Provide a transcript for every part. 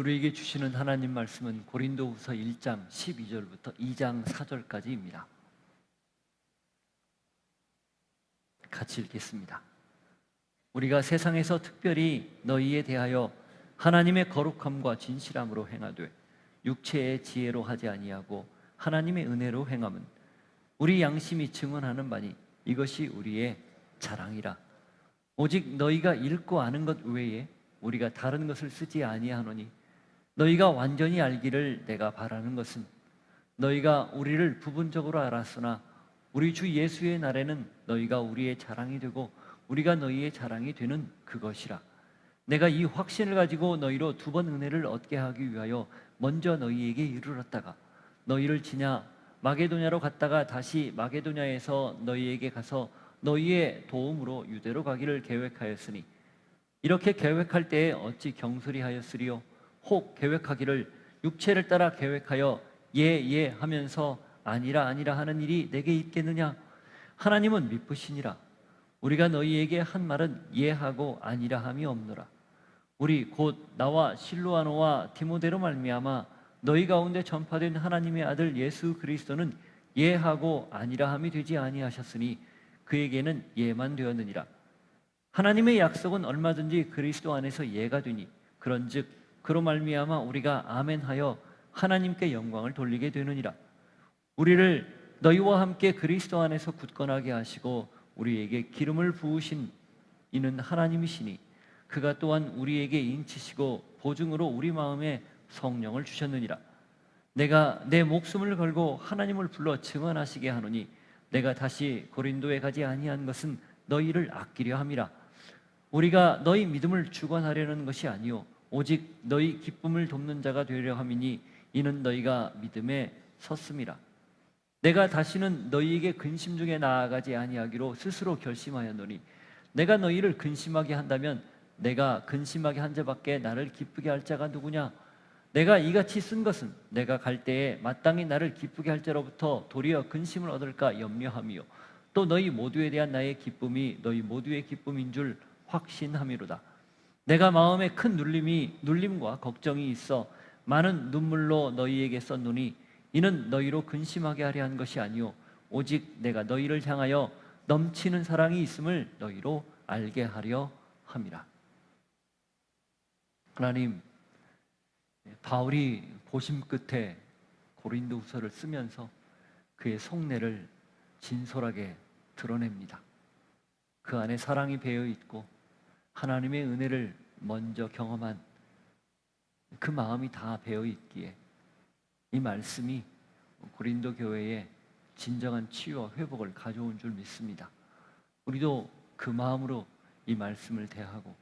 오늘 우리에게 주시는 하나님 말씀은 고린도후서 1장 12절부터 2장 4절까지입니다. 같이 읽겠습니다. 우리가 세상에서 특별히 너희에 대하여 하나님의 거룩함과 진실함으로 행하되 육체의 지혜로 하지 아니하고 하나님의 은혜로 행함은 우리 양심이 증언하는 바니 이것이 우리의 자랑이라. 오직 너희가 읽고 아는 것 외에 우리가 다른 것을 쓰지 아니하노니 너희가 완전히 알기를 내가 바라는 것은 너희가 우리를 부분적으로 알았으나 우리 주 예수의 날에는 너희가 우리의 자랑이 되고 우리가 너희의 자랑이 되는 그것이라. 내가 이 확신을 가지고 너희로 두 번 은혜를 얻게 하기 위하여 먼저 너희에게 이르렀다가 너희를 지냐 마게도냐로 갔다가 다시 마게도냐에서 너희에게 가서 너희의 도움으로 유대로 가기를 계획하였으니 이렇게 계획할 때에 어찌 경솔히 하였으리요? 혹 계획하기를 육체를 따라 계획하여 예 하면서 아니라 하는 일이 내게 있겠느냐? 하나님은 미쁘시니라. 우리가 너희에게 한 말은 예하고 아니라 함이 없노라. 우리 곧 나와 실로아노와 디모데로 말미암아 너희 가운데 전파된 하나님의 아들 예수 그리스도는 예하고 아니라 함이 되지 아니하셨으니 그에게는 예만 되었느니라. 하나님의 약속은 얼마든지 그리스도 안에서 예가 되니 그런즉 그로 말미암아 우리가 아멘하여 하나님께 영광을 돌리게 되느니라. 우리를 너희와 함께 그리스도 안에서 굳건하게 하시고 우리에게 기름을 부으신 이는 하나님이시니 그가 또한 우리에게 인치시고 보증으로 우리 마음에 성령을 주셨느니라. 내가 내 목숨을 걸고 하나님을 불러 증언하시게 하노니 내가 다시 고린도에 가지 아니한 것은 너희를 아끼려 함이라. 우리가 너희 믿음을 주관하려는 것이 아니요 오직 너희 기쁨을 돕는 자가 되려 함이니 이는 너희가 믿음에 섰음이라. 내가 다시는 너희에게 근심 중에 나아가지 아니하기로 스스로 결심하였노니 내가 너희를 근심하게 한다면 내가 근심하게 한 자밖에 나를 기쁘게 할 자가 누구냐? 내가 이같이 쓴 것은 내가 갈 때에 마땅히 나를 기쁘게 할 자로부터 도리어 근심을 얻을까 염려함이요 또 너희 모두에 대한 나의 기쁨이 너희 모두의 기쁨인 줄 확신함이로다. 내가 마음에 큰 눌림과 걱정이 있어 많은 눈물로 너희에게 썼노니 이는 너희로 근심하게 하려 한 것이 아니요 오직 내가 너희를 향하여 넘치는 사랑이 있음을 너희로 알게 하려 함이라. 하나님, 바울이 고심 끝에 고린도후서를 쓰면서 그의 속내를 진솔하게 드러냅니다. 그 안에 사랑이 배어 있고 하나님의 은혜를 먼저 경험한 그 마음이 다 배어 있기에 이 말씀이 고린도 교회에 진정한 치유와 회복을 가져온 줄 믿습니다. 우리도 그 마음으로 이 말씀을 대하고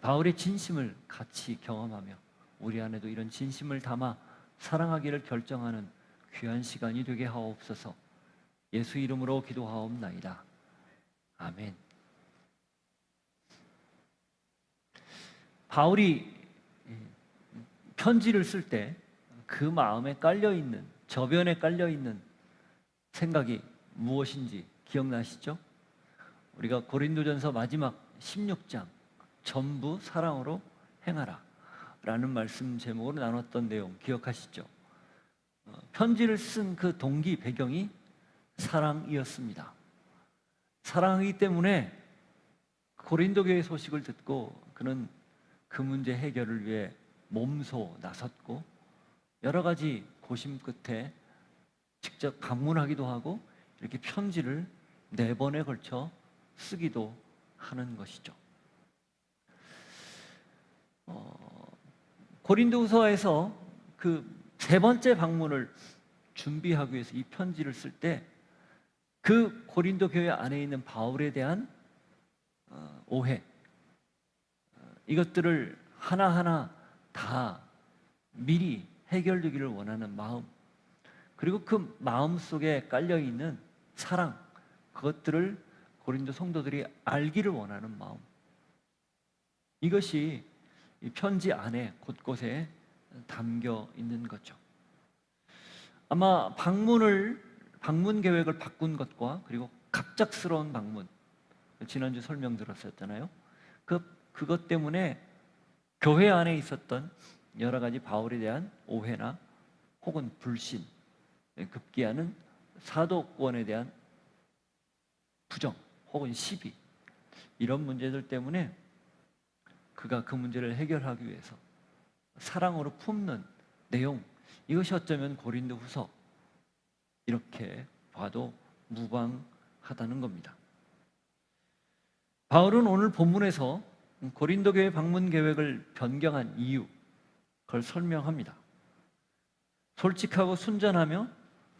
바울의 진심을 같이 경험하며 우리 안에도 이런 진심을 담아 사랑하기를 결정하는 귀한 시간이 되게 하옵소서. 예수 이름으로 기도하옵나이다. 아멘. 바울이 편지를 쓸 때 그 마음에 깔려있는, 저변에 깔려있는 생각이 무엇인지 기억나시죠? 우리가 고린도전서 마지막 16장 전부 사랑으로 행하라 라는 말씀 제목으로 나눴던 내용 기억하시죠? 편지를 쓴 그 동기 배경이 사랑이었습니다. 사랑이기 때문에 고린도 교회 소식을 듣고 그는 그 문제 해결을 위해 몸소 나섰고 여러 가지 고심 끝에 직접 방문하기도 하고 이렇게 편지를 4번에 걸쳐 쓰기도 하는 것이죠. 고린도후서에서 그 3번째 방문을 준비하기 위해서 이 편지를 쓸 때 그 고린도 교회 안에 있는 바울에 대한 오해, 이것들을 하나하나 다 미리 해결되기를 원하는 마음, 그리고 그 마음 속에 깔려있는 사랑, 그것들을 고린도 성도들이 알기를 원하는 마음, 이것이 이 편지 안에 곳곳에 담겨 있는 거죠. 아마 방문 계획을 바꾼 것과 그리고 갑작스러운 방문, 지난주 설명 들었었잖아요. 그것 때문에 교회 안에 있었던 여러 가지 바울에 대한 오해나 혹은 불신, 급기야는 사도권에 대한 부정 혹은 시비, 이런 문제들 때문에 그가 그 문제를 해결하기 위해서 사랑으로 품는 내용, 이것이 어쩌면 고린도후서 이렇게 봐도 무방하다는 겁니다. 바울은 오늘 본문에서 고린도 교회 방문 계획을 변경한 이유, 그걸 설명합니다. 솔직하고 순전하며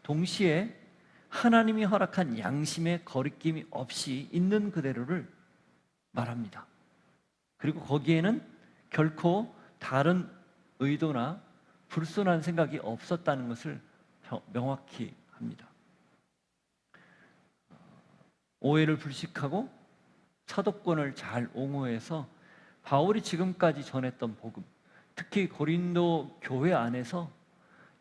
동시에 하나님이 허락한 양심의 거리낌이 없이 있는 그대로를 말합니다. 그리고 거기에는 결코 다른 의도나 불순한 생각이 없었다는 것을 명확히 합니다. 오해를 불식하고 사도권을 잘 옹호해서 바울이 지금까지 전했던 복음, 특히 고린도 교회 안에서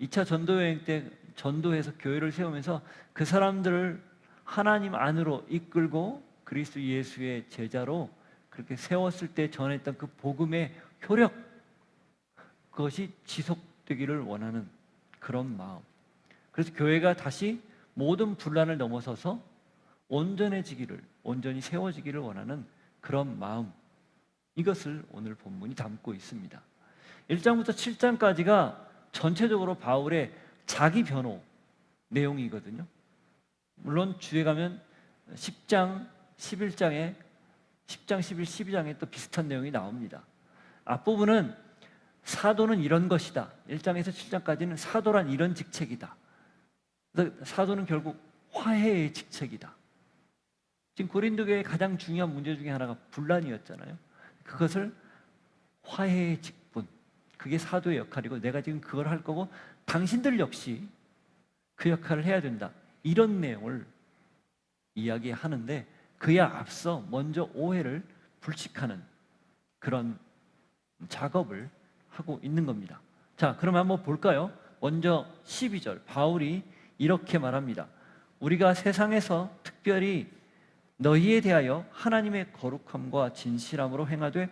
2차 전도여행 때 전도해서 교회를 세우면서 그 사람들을 하나님 안으로 이끌고 그리스도 예수의 제자로 그렇게 세웠을 때 전했던 그 복음의 효력, 그것이 지속되기를 원하는 그런 마음. 그래서 교회가 다시 모든 분란을 넘어서서 온전해지기를, 온전히 세워지기를 원하는 그런 마음, 이것을 오늘 본문이 담고 있습니다. 1장부터 7장까지가 전체적으로 바울의 자기 변호 내용이거든요. 물론 뒤에 가면 10장, 11장에 10장, 11, 12장에 또 비슷한 내용이 나옵니다. 앞부분은 사도는 이런 것이다. 1장에서 7장까지는 사도란 이런 직책이다. 그래서 사도는 결국 화해의 직책이다. 지금 고린도 교회의 가장 중요한 문제 중에 하나가 분란이었잖아요. 그것을 화해의 직분, 그게 사도의 역할이고 내가 지금 그걸 할 거고 당신들 역시 그 역할을 해야 된다. 이런 내용을 이야기하는데 그에 앞서 먼저 오해를 불식하는 그런 작업을 하고 있는 겁니다. 자, 그럼 한번 볼까요? 먼저 12절, 바울이 이렇게 말합니다. 우리가 세상에서 특별히 너희에 대하여 하나님의 거룩함과 진실함으로 행하되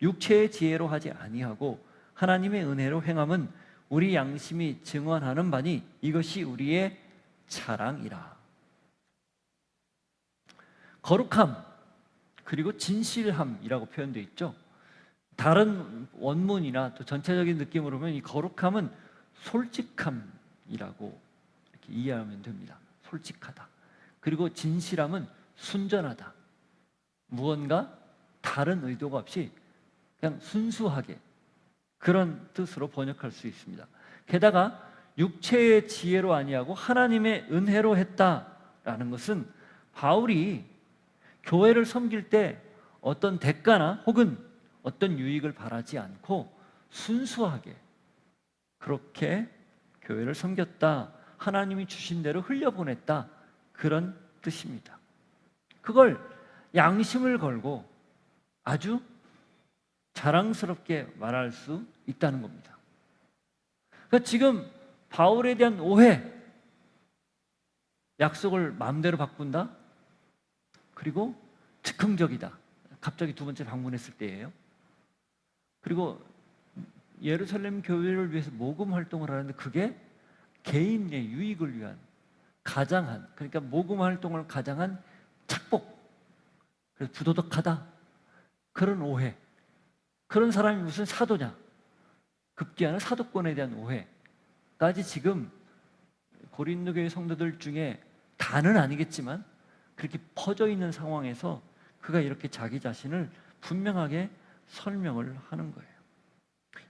육체의 지혜로 하지 아니하고 하나님의 은혜로 행함은 우리 양심이 증언하는 바니 이것이 우리의 자랑이라. 거룩함 그리고 진실함이라고 표현되어 있죠. 다른 원문이나 또 전체적인 느낌으로 보면 이 거룩함은 솔직함이라고 이렇게 이해하면 됩니다. 솔직하다. 그리고 진실함은 순전하다. 무언가 다른 의도가 없이 그냥 순수하게, 그런 뜻으로 번역할 수 있습니다. 게다가 육체의 지혜로 아니하고 하나님의 은혜로 했다라는 것은 바울이 교회를 섬길 때 어떤 대가나 혹은 어떤 유익을 바라지 않고 순수하게 그렇게 교회를 섬겼다, 하나님이 주신 대로 흘려보냈다, 그런 뜻입니다. 그걸 양심을 걸고 아주 자랑스럽게 말할 수 있다는 겁니다. 그러니까 지금 바울에 대한 오해, 약속을 마음대로 바꾼다, 그리고 즉흥적이다, 갑자기 두 번째 방문했을 때예요. 그리고 예루살렘 교회를 위해서 모금 활동을 하는데 그게 개인의 유익을 위한 가장한, 그러니까 모금 활동을 가장한 착복, 그래서 부도덕하다, 그런 오해. 그런 사람이 무슨 사도냐, 급기야는 사도권에 대한 오해까지 지금 고린도 교회 성도들 중에 다는 아니겠지만 그렇게 퍼져 있는 상황에서 그가 이렇게 자기 자신을 분명하게 설명을 하는 거예요.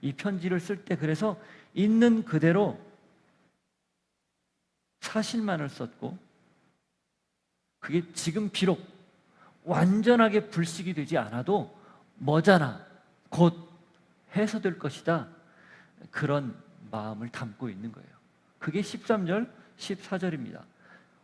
이 편지를 쓸 때 그래서 있는 그대로 사실만을 썼고, 그게 지금 비록 완전하게 불식이 되지 않아도 머지않아 곧 해소될 것이다, 그런 마음을 담고 있는 거예요. 그게 13절, 14절입니다.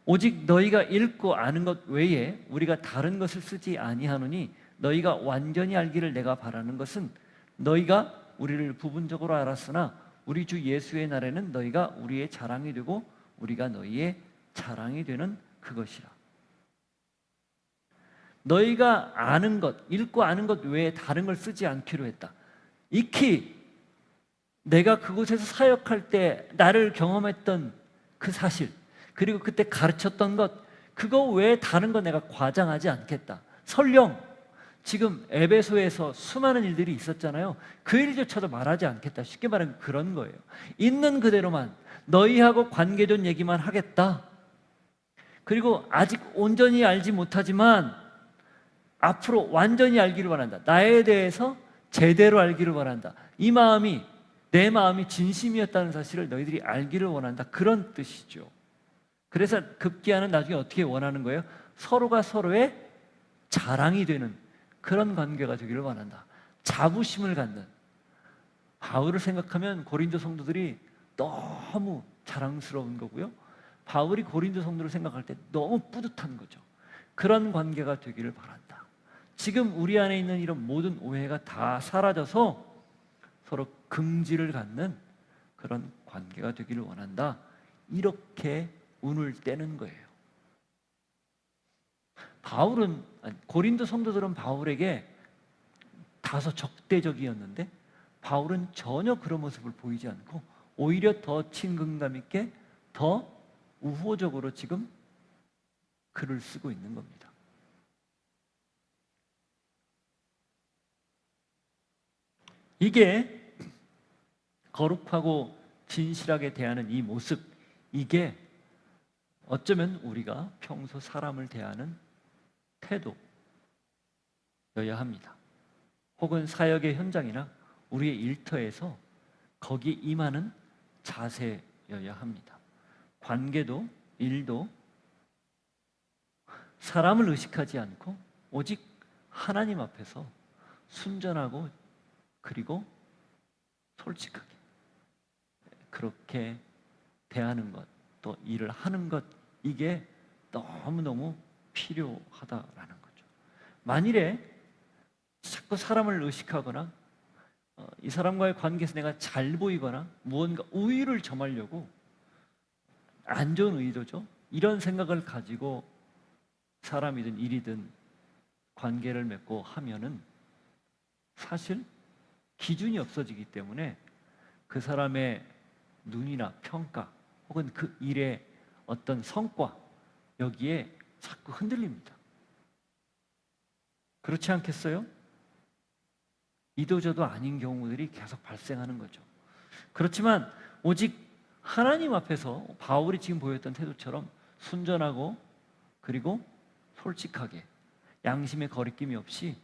오직 너희가 읽고 아는 것 외에 우리가 다른 것을 쓰지 아니하노니 너희가 완전히 알기를 내가 바라는 것은 너희가 우리를 부분적으로 알았으나 우리 주 예수의 날에는 너희가 우리의 자랑이 되고 우리가 너희의 자랑이 되는 그것이라. 너희가 아는 것, 읽고 아는 것 외에 다른 걸 쓰지 않기로 했다. 익히 내가 그곳에서 사역할 때 나를 경험했던 그 사실, 그리고 그때 가르쳤던 것, 그거 외에 다른 거 내가 과장하지 않겠다. 설령 지금 에베소에서 수많은 일들이 있었잖아요. 그 일조차도 말하지 않겠다. 쉽게 말하면 그런 거예요. 있는 그대로만 너희하고 관계된 얘기만 하겠다. 그리고 아직 온전히 알지 못하지만 앞으로 완전히 알기를 바란다. 나에 대해서 제대로 알기를 바란다. 이 마음이, 내 마음이 진심이었다는 사실을 너희들이 알기를 원한다. 그런 뜻이죠. 그래서 급기야는 나중에 어떻게 원하는 거예요? 서로가 서로의 자랑이 되는 그런 관계가 되기를 원한다. 자부심을 갖는. 바울을 생각하면 고린도 성도들이 너무 자랑스러운 거고요. 바울이 고린도 성도를 생각할 때 너무 뿌듯한 거죠. 그런 관계가 되기를 바란다. 지금 우리 안에 있는 이런 모든 오해가 다 사라져서 서로 긍지를 갖는 그런 관계가 되기를 원한다. 이렇게 운을 떼는 거예요. 고린도 성도들은 바울에게 다소 적대적이었는데 바울은 전혀 그런 모습을 보이지 않고 오히려 더 친근감 있게, 더 우호적으로 지금 글을 쓰고 있는 겁니다. 이게 거룩하고 진실하게 대하는 이 모습, 이게 어쩌면 우리가 평소 사람을 대하는 태도여야 합니다. 혹은 사역의 현장이나 우리의 일터에서 거기에 임하는 자세여야 합니다. 관계도 일도 사람을 의식하지 않고 오직 하나님 앞에서 순전하고 그리고 솔직하게 그렇게 대하는 것, 또 일을 하는 것, 이게 너무너무 필요하다라는 거죠. 만일에 자꾸 사람을 의식하거나 이 사람과의 관계에서 내가 잘 보이거나 무언가 우위를 점하려고, 안 좋은 의도죠. 이런 생각을 가지고 사람이든 일이든 관계를 맺고 하면은 사실 기준이 없어지기 때문에 그 사람의 눈이나 평가 혹은 그 일의 어떤 성과, 여기에 자꾸 흔들립니다. 그렇지 않겠어요? 이도저도 아닌 경우들이 계속 발생하는 거죠. 그렇지만 오직 하나님 앞에서 바울이 지금 보였던 태도처럼 순전하고 그리고 솔직하게 양심의 거리낌이 없이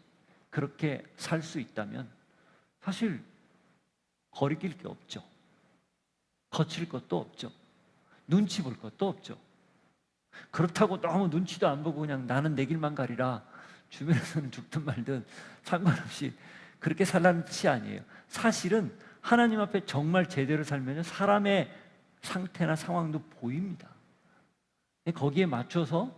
그렇게 살 수 있다면 사실 거리낄 게 없죠. 거칠 것도 없죠. 눈치 볼 것도 없죠. 그렇다고 너무 눈치도 안 보고 그냥 나는 내 길만 가리라, 주변에서는 죽든 말든 상관없이 그렇게 살라는 뜻이 아니에요. 사실은 하나님 앞에 정말 제대로 살면 사람의 상태나 상황도 보입니다. 거기에 맞춰서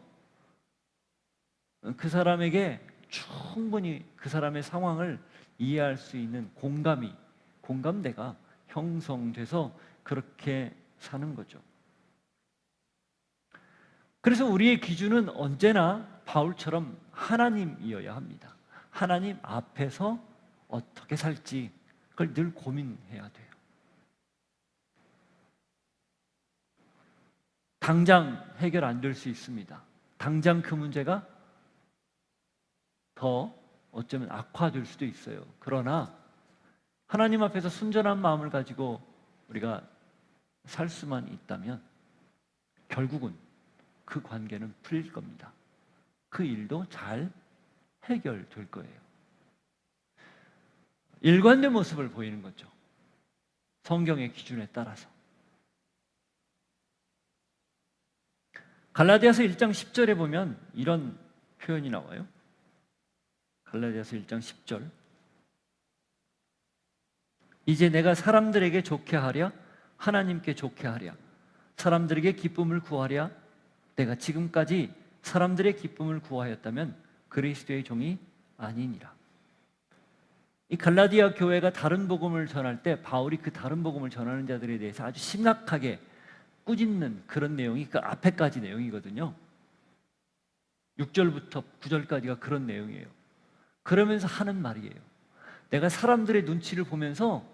그 사람에게 충분히 그 사람의 상황을 이해할 수 있는 공감대가 형성돼서 그렇게 사는 거죠. 그래서 우리의 기준은 언제나 바울처럼 하나님이어야 합니다. 하나님 앞에서 어떻게 살지 그걸 늘 고민해야 돼요. 당장 해결 안 될 수 있습니다. 당장 그 문제가 더 어쩌면 악화될 수도 있어요. 그러나 하나님 앞에서 순전한 마음을 가지고 우리가 살 수만 있다면 결국은 그 관계는 풀릴 겁니다. 그 일도 잘 해결될 거예요. 일관된 모습을 보이는 거죠. 성경의 기준에 따라서. 갈라디아서 1장 10절에 보면 이런 표현이 나와요. 갈라디아서 1장 10절. 이제 내가 사람들에게 좋게 하랴 하나님께 좋게 하랴 사람들에게 기쁨을 구하랴 내가 지금까지 사람들의 기쁨을 구하였다면 그리스도의 종이 아니니라. 이 갈라디아 교회가 다른 복음을 전할 때 바울이 그 다른 복음을 전하는 자들에 대해서 아주 심각하게 꾸짖는 그런 내용이 그 앞에까지 내용이거든요. 6절부터 9절까지가 그런 내용이에요. 그러면서 하는 말이에요. 내가 사람들의 눈치를 보면서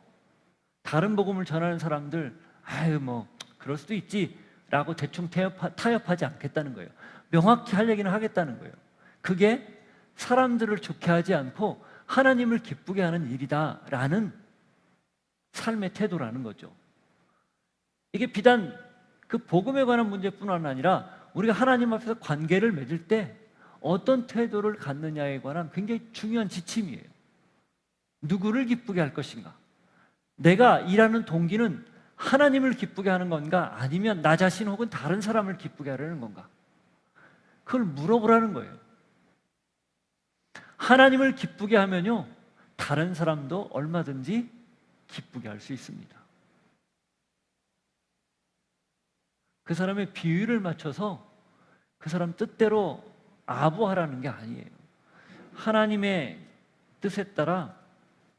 다른 복음을 전하는 사람들, 아유 뭐 그럴 수도 있지 라고 대충 타협하지 않겠다는 거예요. 명확히 할 얘기는 하겠다는 거예요. 그게 사람들을 좋게 하지 않고 하나님을 기쁘게 하는 일이다 라는 삶의 태도라는 거죠. 이게 비단 그 복음에 관한 문제뿐 아니라 우리가 하나님 앞에서 관계를 맺을 때 어떤 태도를 갖느냐에 관한 굉장히 중요한 지침이에요. 누구를 기쁘게 할 것인가? 내가 일하는 동기는 하나님을 기쁘게 하는 건가? 아니면 나 자신 혹은 다른 사람을 기쁘게 하려는 건가? 그걸 물어보라는 거예요. 하나님을 기쁘게 하면요, 다른 사람도 얼마든지 기쁘게 할 수 있습니다. 그 사람의 비율을 맞춰서 그 사람 뜻대로 아부하라는 게 아니에요. 하나님의 뜻에 따라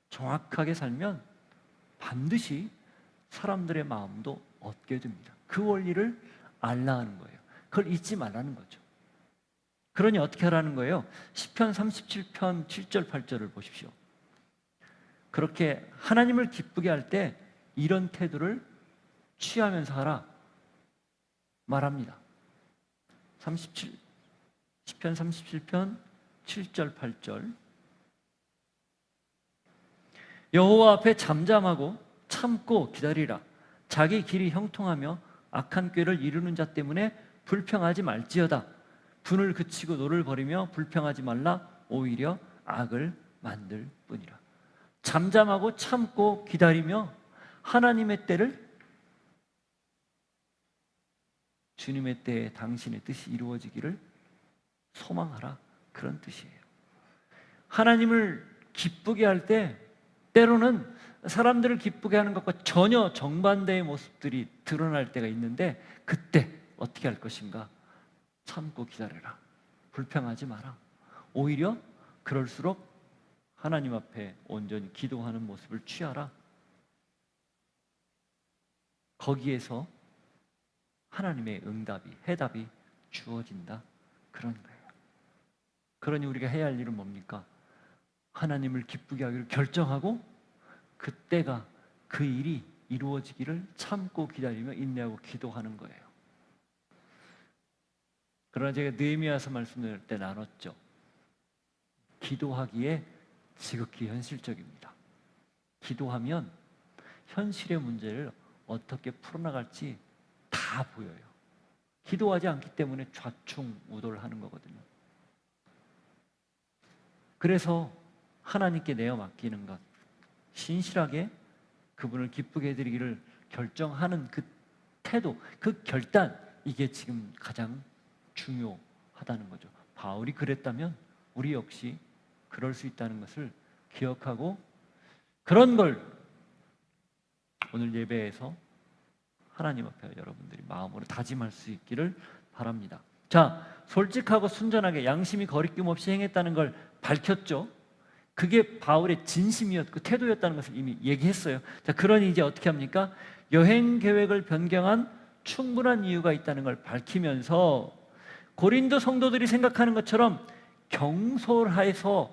정확하게 살면 반드시 사람들의 마음도 얻게 됩니다. 그 원리를 알라 하는 거예요. 그걸 잊지 말라는 거죠. 그러니 어떻게 하라는 거예요? 시편 37편 7절 8절을 보십시오. 그렇게 하나님을 기쁘게 할 때 이런 태도를 취하면서 하라 말합니다. 시편 37편 7절 8절. 여호와 앞에 잠잠하고 참고 기다리라. 자기 길이 형통하며 악한 꾀를 이루는 자 때문에 불평하지 말지어다. 분을 그치고 노를 버리며 불평하지 말라. 오히려 악을 만들 뿐이라. 잠잠하고 참고 기다리며 하나님의 때를, 주님의 때에 당신의 뜻이 이루어지기를 소망하라. 그런 뜻이에요. 하나님을 기쁘게 할 때 때로는 사람들을 기쁘게 하는 것과 전혀 정반대의 모습들이 드러날 때가 있는데, 그때 어떻게 할 것인가? 참고 기다려라. 불평하지 마라. 오히려 그럴수록 하나님 앞에 온전히 기도하는 모습을 취하라. 거기에서 하나님의 응답이, 해답이 주어진다. 그런 거예요. 그러니 우리가 해야 할 일은 뭡니까? 하나님을 기쁘게 하기를 결정하고 그때가, 그 일이 이루어지기를 참고 기다리며 인내하고 기도하는 거예요. 그러나 제가 느헤미야서 말씀드릴 때 나눴죠. 기도하기에 지극히 현실적입니다. 기도하면 현실의 문제를 어떻게 풀어나갈지 다 보여요. 기도하지 않기 때문에 좌충우돌 하는 거거든요. 그래서 하나님께 내어 맡기는 것, 신실하게 그분을 기쁘게 해드리기를 결정하는 그 태도, 그 결단, 이게 지금 가장 중요하다는 거죠. 바울이 그랬다면 우리 역시 그럴 수 있다는 것을 기억하고, 그런 걸 오늘 예배에서 하나님 앞에 여러분들이 마음으로 다짐할 수 있기를 바랍니다. 자, 솔직하고 순전하게 양심이 거리낌 없이 행했다는 걸 밝혔죠. 그게 바울의 진심이었고 태도였다는 것을 이미 얘기했어요. 자, 그러니 이제 어떻게 합니까? 여행 계획을 변경한 충분한 이유가 있다는 걸 밝히면서 고린도 성도들이 생각하는 것처럼 경솔해서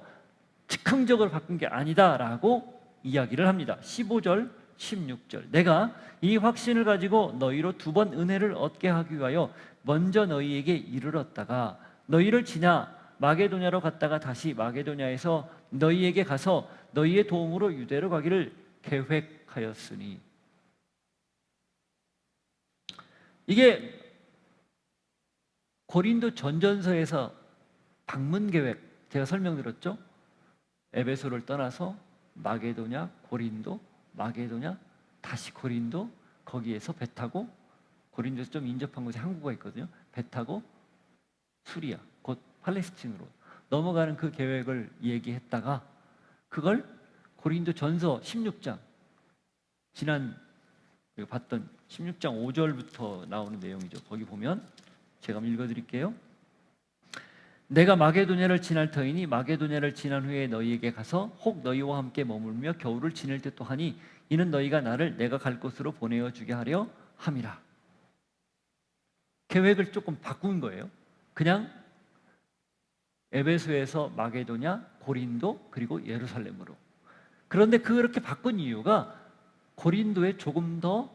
즉흥적으로 바꾼 게 아니다라고 이야기를 합니다. 15절, 16절. 내가 이 확신을 가지고 너희로 2번 은혜를 얻게 하기 위하여 먼저 너희에게 이르렀다가 너희를 지나 마게도냐로 갔다가 다시 마게도냐에서 너희에게 가서 너희의 도움으로 유대로 가기를 계획하였으니. 이게 고린도 전전서에서 방문 계획, 제가 설명드렸죠. 에베소를 떠나서 마게도냐, 고린도, 마게도냐, 다시 고린도, 거기에서 배 타고, 고린도에서 좀 인접한 곳에 항구가 있거든요. 배 타고 수리아, 곧 팔레스틴으로 넘어가는 그 계획을 얘기했다가 그걸 고린도 전서 16장, 지난 봤던 16장 5절부터 나오는 내용이죠. 거기 보면 제가 한번 읽어드릴게요. 내가 마게도냐를 지날 터이니 마게도냐를 지난 후에 너희에게 가서 혹 너희와 함께 머물며 겨울을 지낼 듯도 하니 이는 너희가 나를 내가 갈 곳으로 보내어 주게 하려 함이라. 계획을 조금 바꾼 거예요. 그냥 에베소에서 마게도냐, 고린도, 그리고 예루살렘으로. 그런데 그렇게 바꾼 이유가 고린도에 조금 더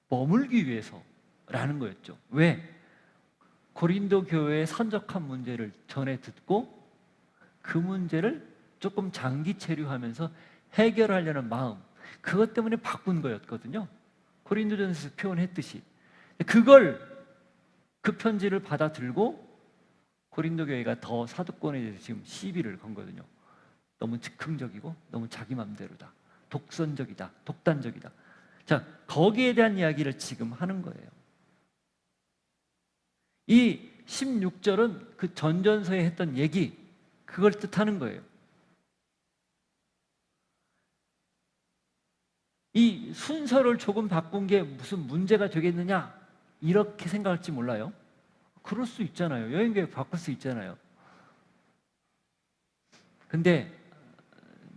머물기 위해서라는 거였죠. 왜? 고린도 교회의 산적한 문제를 전해 듣고 그 문제를 조금 장기 체류하면서 해결하려는 마음, 그것 때문에 바꾼 거였거든요. 고린도전서에서 표현했듯이. 그 편지를 받아들고 고린도 교회가 더 사도권에 대해서 지금 시비를 건 거거든요. 너무 즉흥적이고 너무 자기 맘대로다, 독선적이다, 독단적이다. 자, 거기에 대한 이야기를 지금 하는 거예요. 이 16절은 그 전전서에 했던 얘기, 그걸 뜻하는 거예요. 이 순서를 조금 바꾼 게 무슨 문제가 되겠느냐, 이렇게 생각할지 몰라요. 그럴 수 있잖아요. 여행계획 바꿀 수 있잖아요. 근데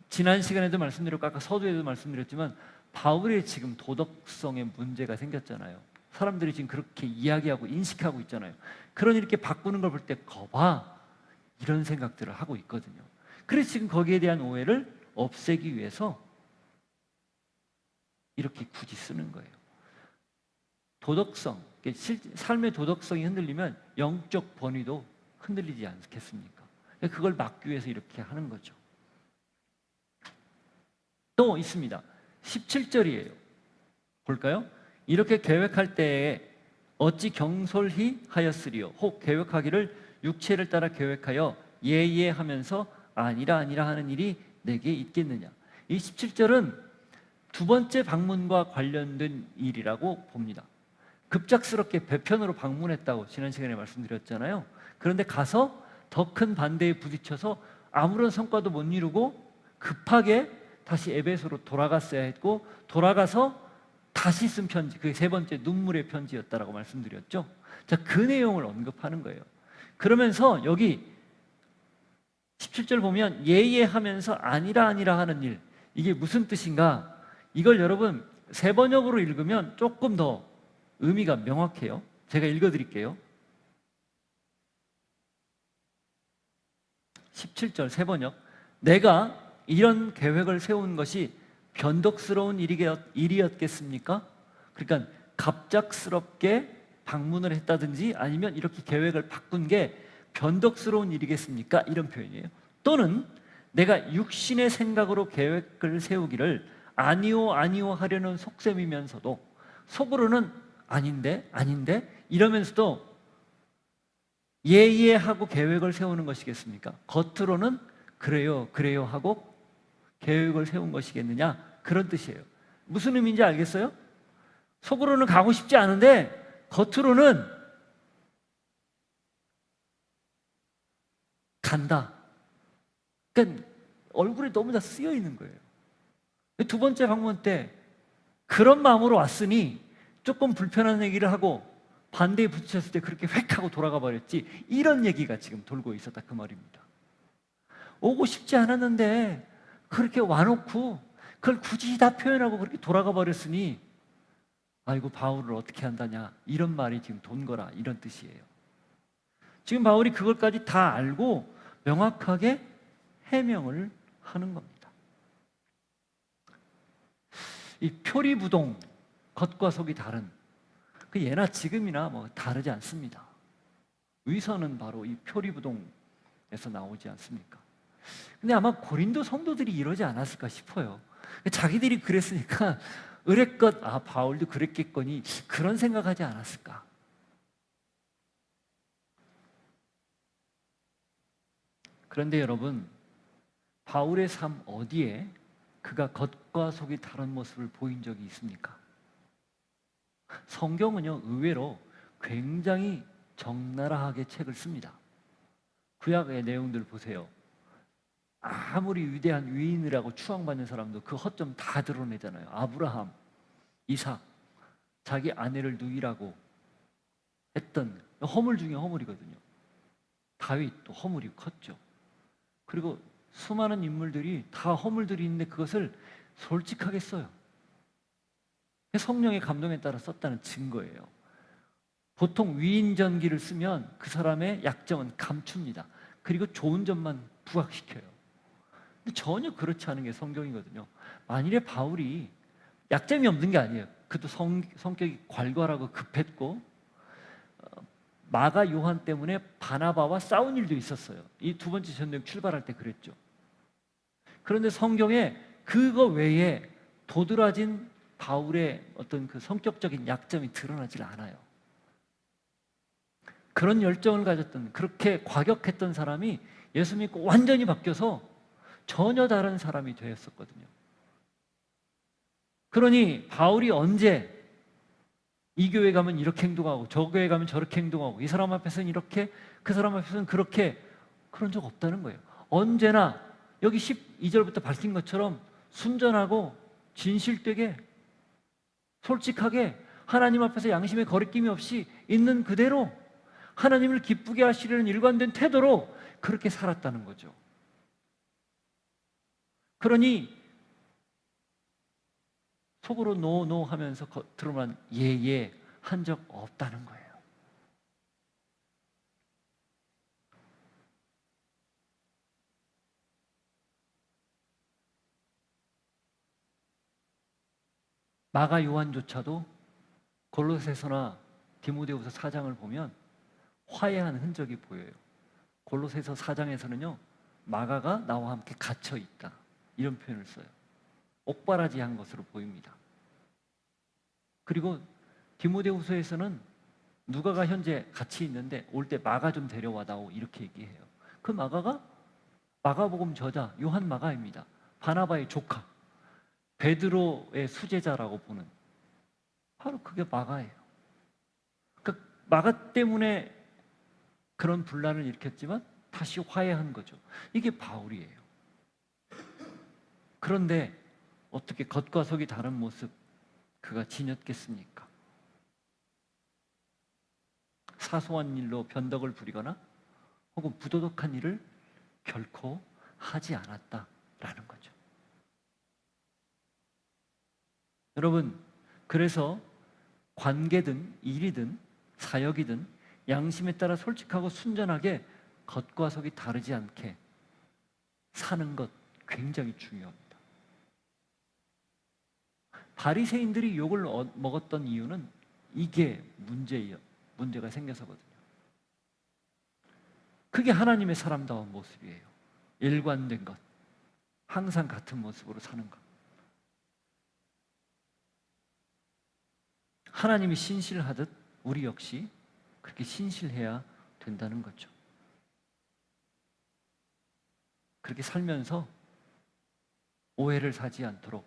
지난 시간에도 말씀드렸고 아까 서두에도 말씀드렸지만 바울의 지금 도덕성에 문제가 생겼잖아요. 사람들이 지금 그렇게 이야기하고 인식하고 있잖아요. 그러니 이렇게 바꾸는 걸 볼 때 거봐, 이런 생각들을 하고 있거든요. 그래서 지금 거기에 대한 오해를 없애기 위해서 이렇게 굳이 쓰는 거예요. 도덕성, 삶의 도덕성이 흔들리면 영적 번위도 흔들리지 않겠습니까? 그걸 막기 위해서 이렇게 하는 거죠. 또 있습니다. 17절이에요. 볼까요? 이렇게 계획할 때에 어찌 경솔히 하였으리요? 혹 계획하기를 육체를 따라 계획하여 예하면서 아니라 하는 일이 내게 있겠느냐? 이 17절은 두 번째 방문과 관련된 일이라고 봅니다. 급작스럽게 배편으로 방문했다고 지난 시간에 말씀드렸잖아요. 그런데 가서 더 큰 반대에 부딪혀서 아무런 성과도 못 이루고 급하게 다시 에베소로 돌아갔어야 했고, 돌아가서 다시 쓴 편지, 그게 세 번째 눈물의 편지였다라고 말씀드렸죠. 자, 그 내용을 언급하는 거예요. 그러면서 여기 17절 보면 예하면서 아니라 하는 일, 이게 무슨 뜻인가? 이걸 여러분 세 번역으로 읽으면 조금 더 의미가 명확해요. 제가 읽어드릴게요. 17절 세 번역. 내가 이런 계획을 세운 것이 변덕스러운 일이었겠습니까? 그러니까 갑작스럽게 방문을 했다든지 아니면 이렇게 계획을 바꾼 게 변덕스러운 일이겠습니까? 이런 표현이에요. 또는 내가 육신의 생각으로 계획을 세우기를 아니오 하려는 속셈이면서도 속으로는 아닌데 이러면서도 하고 계획을 세우는 것이겠습니까? 겉으로는 그래요 하고 계획을 세운 것이겠느냐, 그런 뜻이에요. 무슨 의미인지 알겠어요? 속으로는 가고 싶지 않은데 겉으로는 간다. 그러니까 얼굴에 너무 다 쓰여 있는 거예요. 두 번째 방문 때 그런 마음으로 왔으니 조금 불편한 얘기를 하고 반대에 부딪혔을 때 그렇게 획 하고 돌아가 버렸지, 이런 얘기가 지금 돌고 있었다, 그 말입니다. 오고 싶지 않았는데 그렇게 와놓고 그걸 굳이 다 표현하고 그렇게 돌아가 버렸으니 아이고 바울을 어떻게 한다냐, 이런 말이 지금 돈 거라, 이런 뜻이에요. 지금 바울이 그걸까지 다 알고 명확하게 해명을 하는 겁니다. 이 표리부동, 겉과 속이 다른, 그 예나 지금이나 뭐 다르지 않습니다. 위선은 바로 이 표리부동에서 나오지 않습니까? 근데 아마 고린도 성도들이 이러지 않았을까 싶어요. 자기들이 그랬으니까 의뢰껏 바울도 그랬겠거니, 그런 생각하지 않았을까. 그런데 여러분, 바울의 삶 어디에 그가 겉과 속이 다른 모습을 보인 적이 있습니까? 성경은요, 의외로 굉장히 적나라하게 책을 씁니다. 구약의 내용들 보세요. 아무리 위대한 위인이라고 추앙받는 사람도 그 허점 다 드러내잖아요. 아브라함, 이삭, 자기 아내를 누이라고 했던 허물 중에 허물이거든요. 다윗도 허물이 컸죠. 그리고 수많은 인물들이 다 허물들이 있는데 그것을 솔직하게 써요. 성령의 감동에 따라 썼다는 증거예요. 보통 위인전기를 쓰면 그 사람의 약점은 감춥니다. 그리고 좋은 점만 부각시켜요. 근데 전혀 그렇지 않은 게 성경이거든요. 만일에 바울이 약점이 없는 게 아니에요. 그도 성격이 괄괄하고 급했고 마가 요한 때문에 바나바와 싸운 일도 있었어요. 이 두 번째 전도여행 출발할 때 그랬죠. 그런데 성경에 그거 외에 도드라진 바울의 어떤 그 성격적인 약점이 드러나질 않아요. 그런 열정을 가졌던, 그렇게 과격했던 사람이 예수 믿고 완전히 바뀌어서 전혀 다른 사람이 되었었거든요. 그러니 바울이 언제 이 교회 가면 이렇게 행동하고 저 교회 가면 저렇게 행동하고 이 사람 앞에서는 이렇게 그 사람 앞에서는 그렇게, 그런 적 없다는 거예요. 언제나 여기 12절부터 밝힌 것처럼 순전하고 진실되게 솔직하게 하나님 앞에서 양심의 거리낌이 없이 있는 그대로 하나님을 기쁘게 하시려는 일관된 태도로 그렇게 살았다는 거죠. 그러니 속으로 노노 하면서 겉으로만 예예 한 적 없다는 거예요. 마가 요한조차도 골로새서나 디모데후서 4장을 보면 화해한 흔적이 보여요. 골로새서 4장에서는요, 마가가 나와 함께 갇혀 있다, 이런 표현을 써요. 옥바라지한 것으로 보입니다. 그리고 디모데후서에서는 누가가 현재 같이 있는데 올 때 마가 좀 데려와다오, 이렇게 얘기해요. 그 마가가 마가복음 저자 요한 마가입니다. 바나바의 조카, 베드로의 수제자라고 보는, 바로 그게 마가예요. 그러니까 마가 때문에 그런 분란을 일으켰지만 다시 화해한 거죠. 이게 바울이에요. 그런데 어떻게 겉과 속이 다른 모습 그가 지녔겠습니까? 사소한 일로 변덕을 부리거나 혹은 부도덕한 일을 결코 하지 않았다라는 거죠. 여러분, 그래서 관계든 일이든 사역이든 양심에 따라 솔직하고 순전하게 겉과 속이 다르지 않게 사는 것 굉장히 중요합니다. 바리새인들이 욕을 먹었던 이유는 이게 문제가 생겨서거든요. 그게 하나님의 사람다운 모습이에요. 일관된 것, 항상 같은 모습으로 사는 것. 하나님이 신실하듯 우리 역시 그렇게 신실해야 된다는 거죠. 그렇게 살면서 오해를 사지 않도록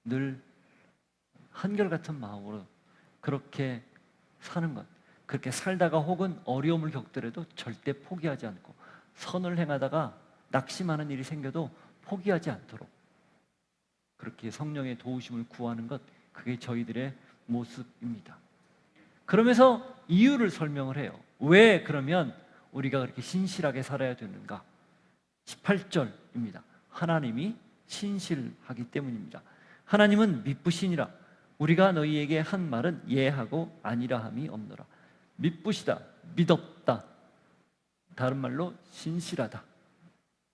늘 한결같은 마음으로 그렇게 사는 것, 그렇게 살다가 혹은 어려움을 겪더라도 절대 포기하지 않고, 선을 행하다가 낙심하는 일이 생겨도 포기하지 않도록 그렇게 성령의 도우심을 구하는 것, 그게 저희들의 모습입니다. 그러면서 이유를 설명을 해요. 왜 그러면 우리가 그렇게 신실하게 살아야 되는가? 18절입니다. 하나님이 신실하기 때문입니다. 하나님은 미쁘시니라. 우리가 너희에게 한 말은 예하고 아니라함이 없노라. 미쁘시다, 믿었다, 다른 말로 신실하다.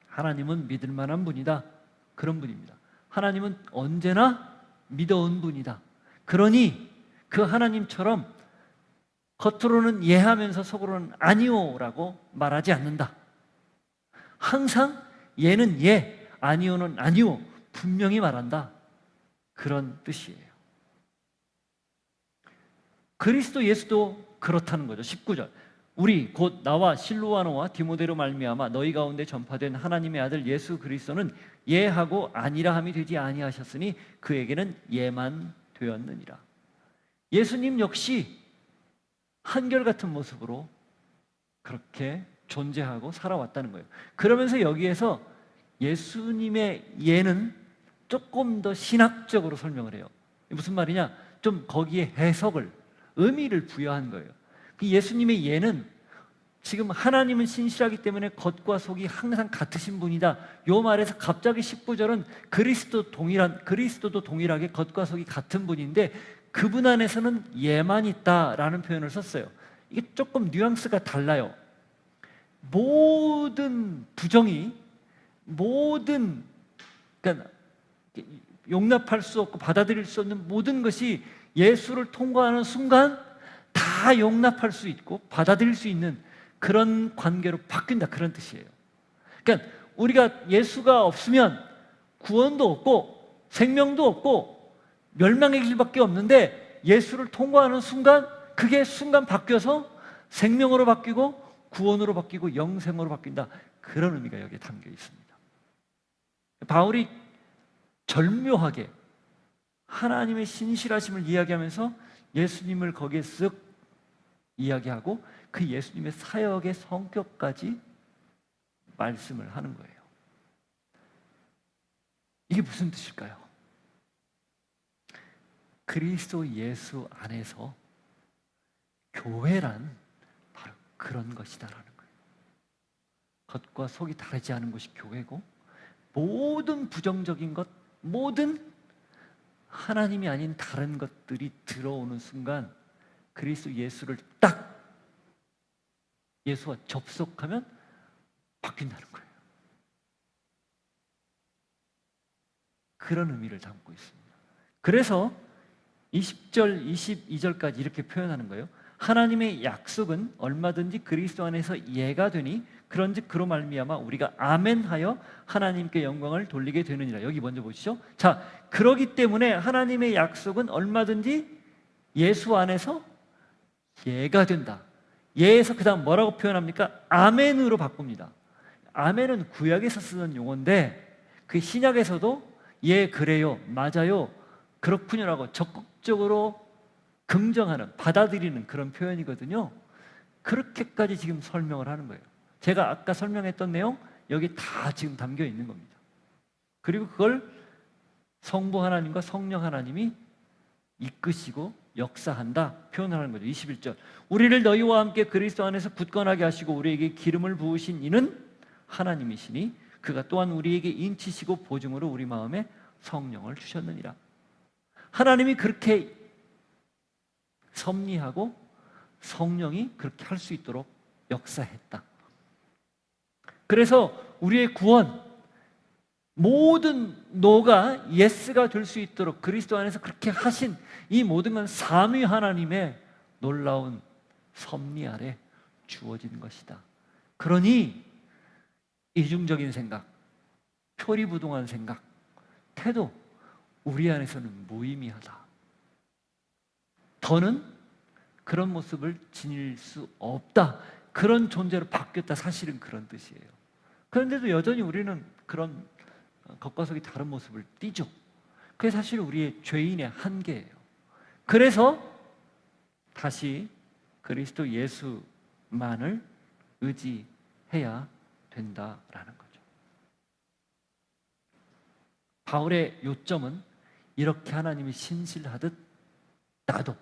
하나님은 믿을 만한 분이다, 그런 분입니다. 하나님은 언제나 믿어온 분이다. 그러니 그 하나님처럼 겉으로는 예하면서 속으로는 아니오라고 말하지 않는다. 항상 예는 예, 아니오는 아니오, 분명히 말한다, 그런 뜻이에요. 그리스도 예수도 그렇다는 거죠. 19절, 우리 곧 나와 실로아노와 디모데로 말미암아 너희 가운데 전파된 하나님의 아들 예수 그리스도는 예하고 아니라함이 되지 아니하셨으니 그에게는 예만 되었느니라. 예수님 역시 한결같은 모습으로 그렇게 존재하고 살아왔다는 거예요. 그러면서 여기에서 예수님의 예는 조금 더 신학적으로 설명을 해요. 무슨 말이냐? 좀 거기에 해석을, 의미를 부여한 거예요. 그 예수님의 예는 지금 하나님은 신실하기 때문에 겉과 속이 항상 같으신 분이다, 요 말에서 갑자기 19절은 그리스도도 동일하게 겉과 속이 같은 분인데 그분 안에서는 예만 있다라는 표현을 썼어요. 이게 조금 뉘앙스가 달라요. 모든 부정이, 그러니까 용납할 수 없고 받아들일 수 없는 모든 것이 예수를 통과하는 순간 다 용납할 수 있고 받아들일 수 있는 그런 관계로 바뀐다, 그런 뜻이에요. 그러니까 우리가 예수가 없으면 구원도 없고 생명도 없고 멸망의 길밖에 없는데, 예수를 통과하는 순간 그게 순간 바뀌어서 생명으로 바뀌고 구원으로 바뀌고 영생으로 바뀐다, 그런 의미가 여기에 담겨 있습니다. 바울이 절묘하게 하나님의 신실하심을 이야기하면서 예수님을 거기에 쓱 이야기하고 그 예수님의 사역의 성격까지 말씀을 하는 거예요. 이게 무슨 뜻일까요? 그리스도 예수 안에서 교회란 바로 그런 것이다라는 거예요. 겉과 속이 다르지 않은 것이 교회고, 모든 부정적인 것, 모든 하나님이 아닌 다른 것들이 들어오는 순간 그리스도 예수를 딱 예수와 접속하면 바뀐다는 거예요. 그런 의미를 담고 있습니다. 그래서 20절, 22절까지 이렇게 표현하는 거예요. 하나님의 약속은 얼마든지 그리스도 안에서 예가 되니 그런즉 그로 말미암아 우리가 아멘하여 하나님께 영광을 돌리게 되느니라. 여기 먼저 보시죠. 자, 그러기 때문에 하나님의 약속은 얼마든지 예수 안에서 예가 된다. 예에서 그 다음 뭐라고 표현합니까? 아멘으로 바꿉니다. 아멘은 구약에서 쓰는 용어인데 그 신약에서도 예, 그래요, 맞아요, 그렇군요라고 적극적으로 긍정하는, 받아들이는 그런 표현이거든요. 그렇게까지 지금 설명을 하는 거예요. 제가 아까 설명했던 내용 여기 다 지금 담겨 있는 겁니다. 그리고 그걸 성부 하나님과 성령 하나님이 이끄시고 역사한다 표현하는 거죠. 21절, 우리를 너희와 함께 그리스도 안에서 굳건하게 하시고 우리에게 기름을 부으신 이는 하나님이시니 그가 또한 우리에게 인치시고 보증으로 우리 마음에 성령을 주셨느니라. 하나님이 그렇게 섭리하고 성령이 그렇게 할 수 있도록 역사했다. 그래서 우리의 구원, 모든 노가 예스가 될 수 있도록 그리스도 안에서 그렇게 하신 이 모든 건 삼위 하나님의 놀라운 섭리 아래 주어진 것이다. 그러니 이중적인 생각, 표리부동한 생각, 태도, 우리 안에서는 무의미하다. 더는 그런 모습을 지닐 수 없다. 그런 존재로 바뀌었다. 사실은 그런 뜻이에요. 그런데도 여전히 우리는 그런 겉과 속이 다른 모습을 띠죠. 그게 사실 우리의 죄인의 한계예요. 그래서 다시 그리스도 예수만을 의지해야 된다라는 거죠. 바울의 요점은 이렇게 하나님이 신실하듯 나도,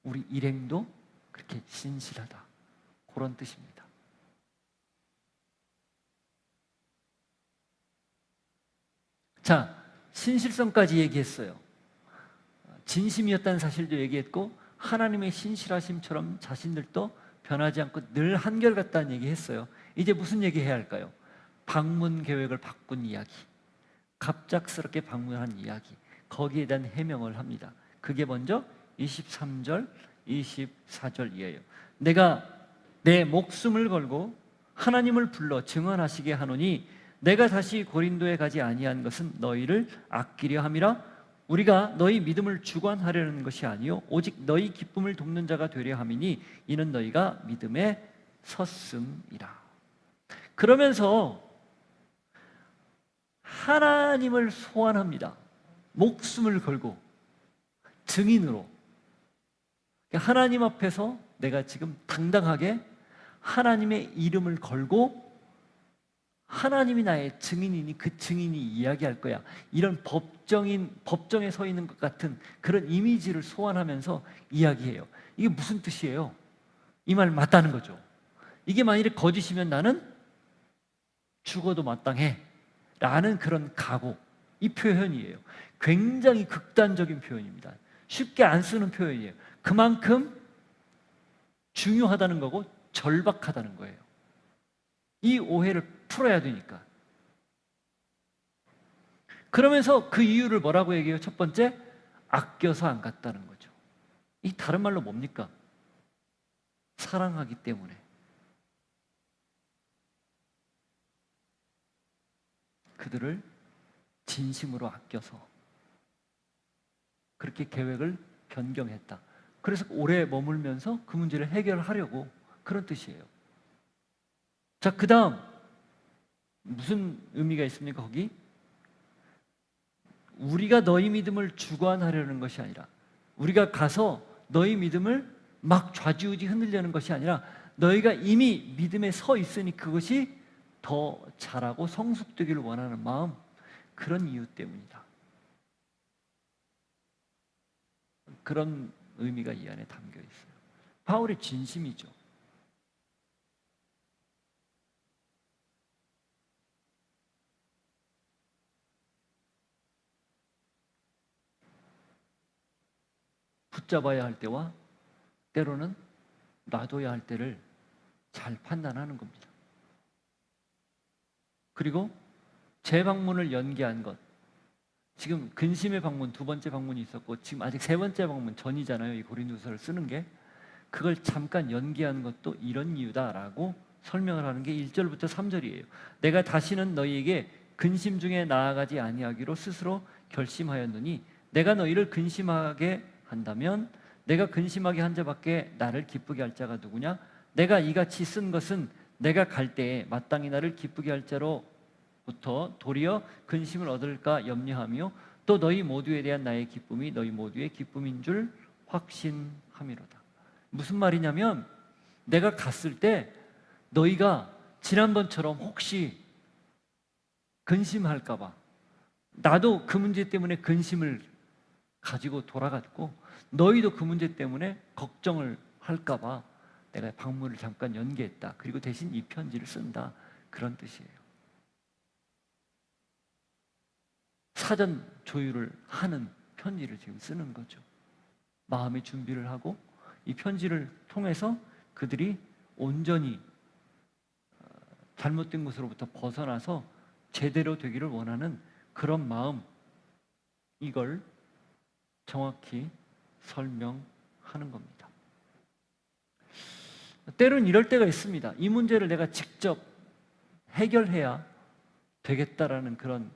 우리 일행도 그렇게 신실하다, 그런 뜻입니다. 자, 신실성까지 얘기했어요. 진심이었다는 사실도 얘기했고 하나님의 신실하심처럼 자신들도 변하지 않고 늘 한결같다는 얘기했어요. 이제 무슨 얘기해야 할까요? 방문 계획을 바꾼 이야기, 갑작스럽게 방문한 이야기, 거기에 대한 해명을 합니다. 그게 먼저 23절, 24절이에요. 내가 내 목숨을 걸고 하나님을 불러 증언하시게 하노니 내가 다시 고린도에 가지 아니한 것은 너희를 아끼려 함이라. 우리가 너희 믿음을 주관하려는 것이 아니요 오직 너희 기쁨을 돕는 자가 되려 함이니 이는 너희가 믿음에 섰음이라. 그러면서 하나님을 소환합니다. 목숨을 걸고 증인으로, 하나님 앞에서 내가 지금 당당하게 하나님의 이름을 걸고 하나님이 나의 증인이니 그 증인이 이야기할 거야. 이런 법정에 서 있는 것 같은 그런 이미지를 소환하면서 이야기해요. 이게 무슨 뜻이에요? 이 말 맞다는 거죠. 이게 만일에 거짓이면 나는 죽어도 마땅해 라는 그런 각오, 이 표현이에요. 굉장히 극단적인 표현입니다. 쉽게 안 쓰는 표현이에요. 그만큼 중요하다는 거고 절박하다는 거예요. 이 오해를 풀어야 되니까. 그러면서 그 이유를 뭐라고 얘기해요? 첫 번째, 아껴서 안 갔다는 거죠. 이 다른 말로 뭡니까? 사랑하기 때문에. 그들을 진심으로 아껴서 그렇게 계획을 변경했다. 그래서 오래 머물면서 그 문제를 해결하려고, 그런 뜻이에요. 자, 그 다음 무슨 의미가 있습니까? 거기 우리가 너희 믿음을 주관하려는 것이 아니라, 우리가 가서 너희 믿음을 막 좌지우지 흔들려는 것이 아니라, 너희가 이미 믿음에 서 있으니 그것이 더 잘하고 성숙되기를 원하는 마음, 그런 이유 때문이다. 그런 의미가 이 안에 담겨 있어요. 바울의 진심이죠. 붙잡아야 할 때와 때로는 놔둬야 할 때를 잘 판단하는 겁니다. 그리고 재방문을 연기한 것, 지금 근심의 방문, 두 번째 방문이 있었고 지금 아직 세 번째 방문 전이잖아요. 이 고린도서를 쓰는 게. 그걸 잠깐 연기하는 것도 이런 이유다라고 설명을 하는 게 1절부터 3절이에요. 내가 다시는 너희에게 근심 중에 나아가지 아니하기로 스스로 결심하였느니, 내가 너희를 근심하게 한다면 내가 근심하게 한 자밖에 나를 기쁘게 할 자가 누구냐? 내가 이같이 쓴 것은 내가 갈 때에 마땅히 나를 기쁘게 할 자로부터 도리어 근심을 얻을까 염려하며, 또 너희 모두에 대한 나의 기쁨이 너희 모두의 기쁨인 줄 확신함이로다. 무슨 말이냐면, 내가 갔을 때 너희가 지난번처럼 혹시 근심할까 봐, 나도 그 문제 때문에 근심을 가지고 돌아갔고 너희도 그 문제 때문에 걱정을 할까 봐 내가 방문을 잠깐 연기했다. 그리고 대신 이 편지를 쓴다. 그런 뜻이에요. 사전 조율을 하는 편지를 지금 쓰는 거죠. 마음의 준비를 하고 이 편지를 통해서 그들이 온전히 잘못된 것으로부터 벗어나서 제대로 되기를 원하는 그런 마음, 이걸 정확히 설명하는 겁니다. 때로는 이럴 때가 있습니다. 이 문제를 내가 직접 해결해야 되겠다라는 그런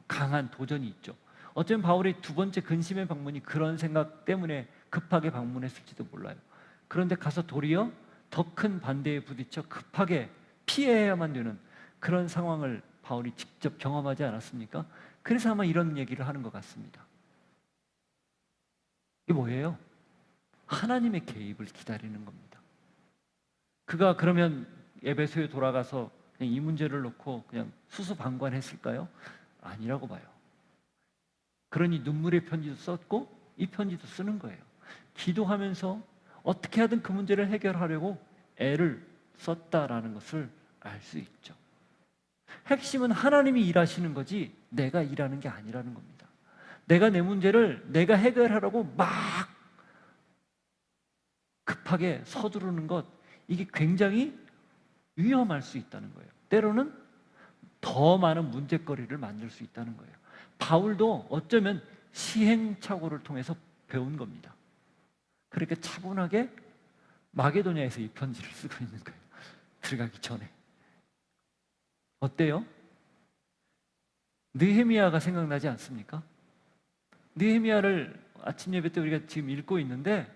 강한 도전이 있죠. 어쩌면 바울의 두 번째 근심의 방문이 그런 생각 때문에 급하게 방문했을지도 몰라요. 그런데 가서 도리어 더 큰 반대에 부딪혀 급하게 피해야만 되는 그런 상황을 바울이 직접 경험하지 않았습니까? 그래서 아마 이런 얘기를 하는 것 같습니다. 이게 뭐예요? 하나님의 개입을 기다리는 겁니다. 그가 그러면 에베소에 돌아가서 그냥 이 문제를 놓고 그냥 수수방관했을까요? 아니라고 봐요. 그러니 눈물의 편지도 썼고 이 편지도 쓰는 거예요. 기도하면서 어떻게 하든 그 문제를 해결하려고 애를 썼다라는 것을 알 수 있죠. 핵심은 하나님이 일하시는 거지 내가 일하는 게 아니라는 겁니다. 내가 내 문제를 내가 해결하려고 막 급하게 서두르는 것, 이게 굉장히 위험할 수 있다는 거예요. 때로는 더 많은 문제거리를 만들 수 있다는 거예요. 바울도 어쩌면 시행착오를 통해서 배운 겁니다. 그렇게 차분하게 마게도냐에서 이 편지를 쓰고 있는 거예요. 들어가기 전에. 어때요? 느헤미야가 생각나지 않습니까? 느헤미야를 아침 예배 때 우리가 지금 읽고 있는데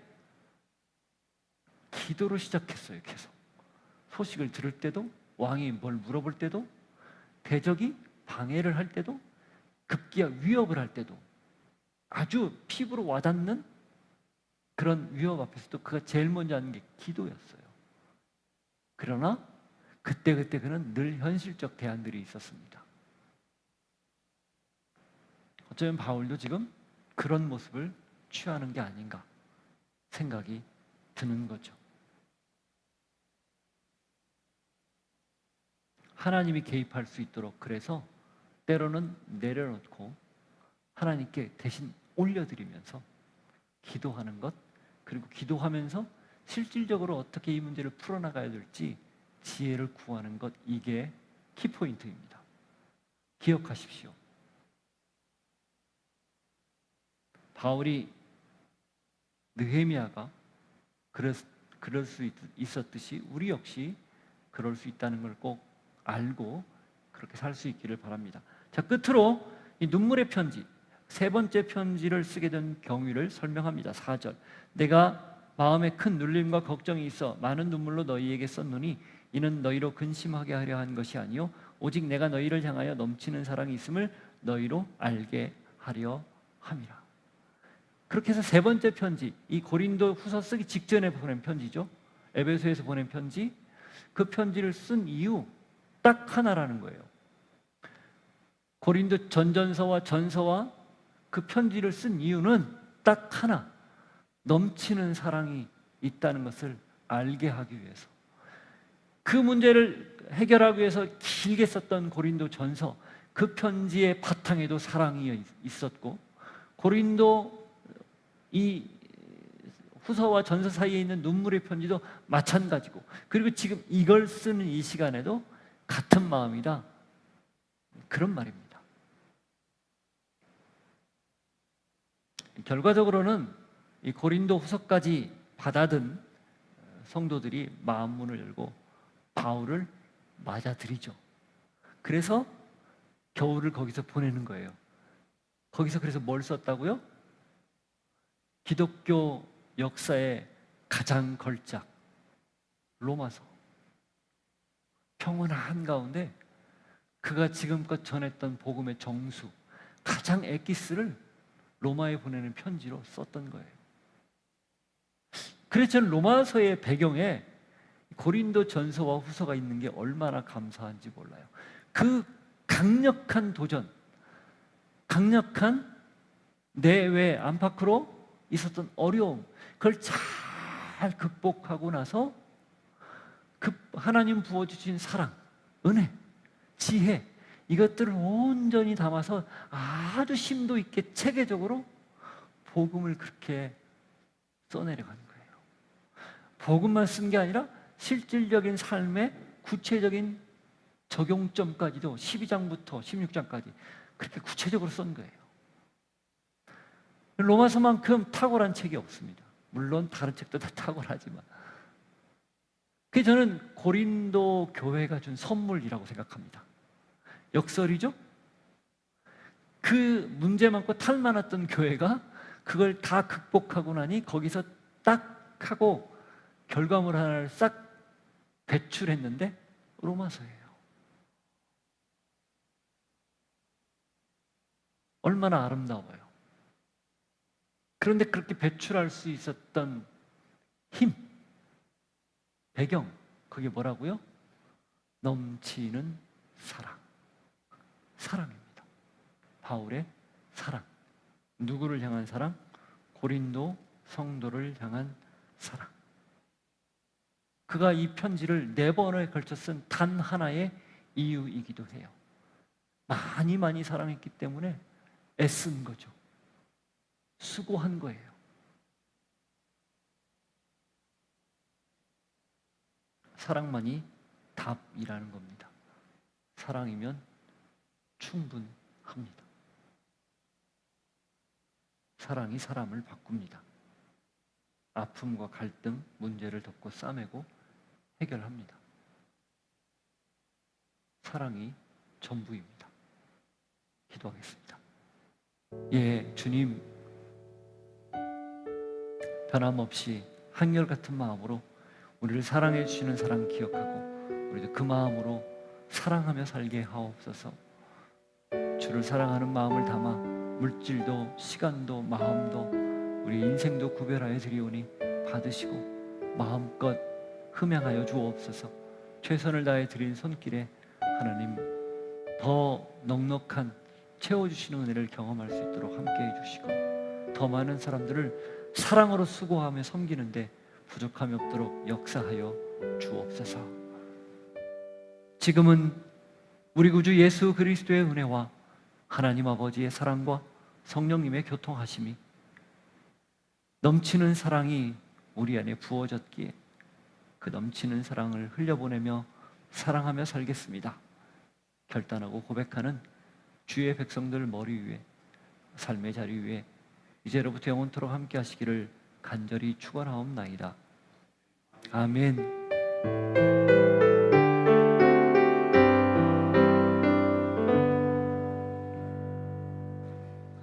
기도로 시작했어요. 계속 소식을 들을 때도, 왕이 뭘 물어볼 때도, 대적이 방해를 할 때도, 급기야 위협을 할 때도, 아주 피부로 와닿는 그런 위협 앞에서도 그가 제일 먼저 하는 게 기도였어요. 그러나 그때 그는 늘 현실적 대안들이 있었습니다. 어쩌면 바울도 지금 그런 모습을 취하는 게 아닌가 생각이 드는 거죠. 하나님이 개입할 수 있도록, 그래서 때로는 내려놓고 하나님께 대신 올려드리면서 기도하는 것, 그리고 기도하면서 실질적으로 어떻게 이 문제를 풀어나가야 될지 지혜를 구하는 것, 이게 키포인트입니다. 기억하십시오. 바울이 느헤미야가 그럴 수 있었듯이 우리 역시 그럴 수 있다는 걸 꼭 알고 그렇게 살 수 있기를 바랍니다. 자, 끝으로 이 눈물의 편지, 세 번째 편지를 쓰게 된 경위를 설명합니다. 4절. 내가 마음에 큰 눌림과 걱정이 있어 많은 눈물로 너희에게 썼노니 이는 너희로 근심하게 하려 한 것이 아니요 오직 내가 너희를 향하여 넘치는 사랑이 있음을 너희로 알게 하려 함이라. 그렇게 해서 세 번째 편지, 이 고린도 후서 쓰기 직전에 보낸 편지죠. 에베소에서 보낸 편지, 그 편지를 쓴 이유 딱 하나라는 거예요. 고린도 전전서와 전서와 그 편지를 쓴 이유는 딱 하나, 넘치는 사랑이 있다는 것을 알게 하기 위해서. 그 문제를 해결하기 위해서 길게 썼던 고린도 전서, 그 편지의 바탕에도 사랑이 있었고, 고린도 이 후서와 전서 사이에 있는 눈물의 편지도 마찬가지고, 그리고 지금 이걸 쓰는 이 시간에도 같은 마음이다, 그런 말입니다. 결과적으로는 이 고린도 후서까지 받아든 성도들이 마음문을 열고 바울을 맞아들이죠. 그래서 겨울을 거기서 보내는 거예요. 거기서 그래서 뭘 썼다고요? 기독교 역사의 가장 걸작, 로마서. 평온 한가운데 그가 지금껏 전했던 복음의 정수, 가장 엑기스를 로마에 보내는 편지로 썼던 거예요. 그래서 저는 로마서의 배경에 고린도 전서와 후서가 있는 게 얼마나 감사한지 몰라요. 그 강력한 도전, 강력한 내외 안팎으로 있었던 어려움, 그걸 잘 극복하고 나서 그 하나님 부어주신 사랑, 은혜, 지혜, 이것들을 온전히 담아서 아주 심도 있게 체계적으로 복음을 그렇게 써내려가는 거예요. 복음만 쓴 게 아니라 실질적인 삶의 구체적인 적용점까지도 12장부터 16장까지 그렇게 구체적으로 쓴 거예요. 로마서만큼 탁월한 책이 없습니다. 물론 다른 책도 다 탁월하지만, 그게 저는 고린도 교회가 준 선물이라고 생각합니다. 역설이죠? 그 문제 많고 탈 많았던 교회가 그걸 다 극복하고 나니 거기서 딱 하고 결과물 하나를 싹 배출했는데 로마서예요. 얼마나 아름다워요. 그런데 그렇게 배출할 수 있었던 힘, 배경, 그게 뭐라고요? 넘치는 사랑. 사랑입니다. 바울의 사랑. 누구를 향한 사랑? 고린도 성도를 향한 사랑. 그가 이 편지를 4번에 걸쳐 쓴 단 하나의 이유이기도 해요. 많이 사랑했기 때문에 애쓴 거죠. 수고한 거예요. 사랑만이 답이라는 겁니다. 사랑이면 충분합니다. 사랑이 사람을 바꿉니다. 아픔과 갈등, 문제를 덮고 싸매고 해결합니다. 사랑이 전부입니다. 기도하겠습니다. 예, 주님, 변함없이 한결같은 마음으로 우리를 사랑해 주시는 사랑 기억하고 우리도 그 마음으로 사랑하며 살게 하옵소서. 주를 사랑하는 마음을 담아 물질도 시간도 마음도 우리 인생도 구별하여 드리오니 받으시고 마음껏 흠양하여 주옵소서. 최선을 다해 드린 손길에 하나님 더 넉넉한 채워주시는 은혜를 경험할 수 있도록 함께해 주시고 더 많은 사람들을 사랑으로 수고하며 섬기는데 부족함이 없도록 역사하여 주옵소서. 지금은 우리 구주 예수 그리스도의 은혜와 하나님 아버지의 사랑과 성령님의 교통하심이 넘치는 사랑이 우리 안에 부어졌기에 그 넘치는 사랑을 흘려보내며 사랑하며 살겠습니다. 결단하고 고백하는 주의 백성들 머리 위에, 삶의 자리 위에 이제로부터 영원토록 함께 하시기를 간절히 축원하옵나이다. 아멘.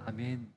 아멘.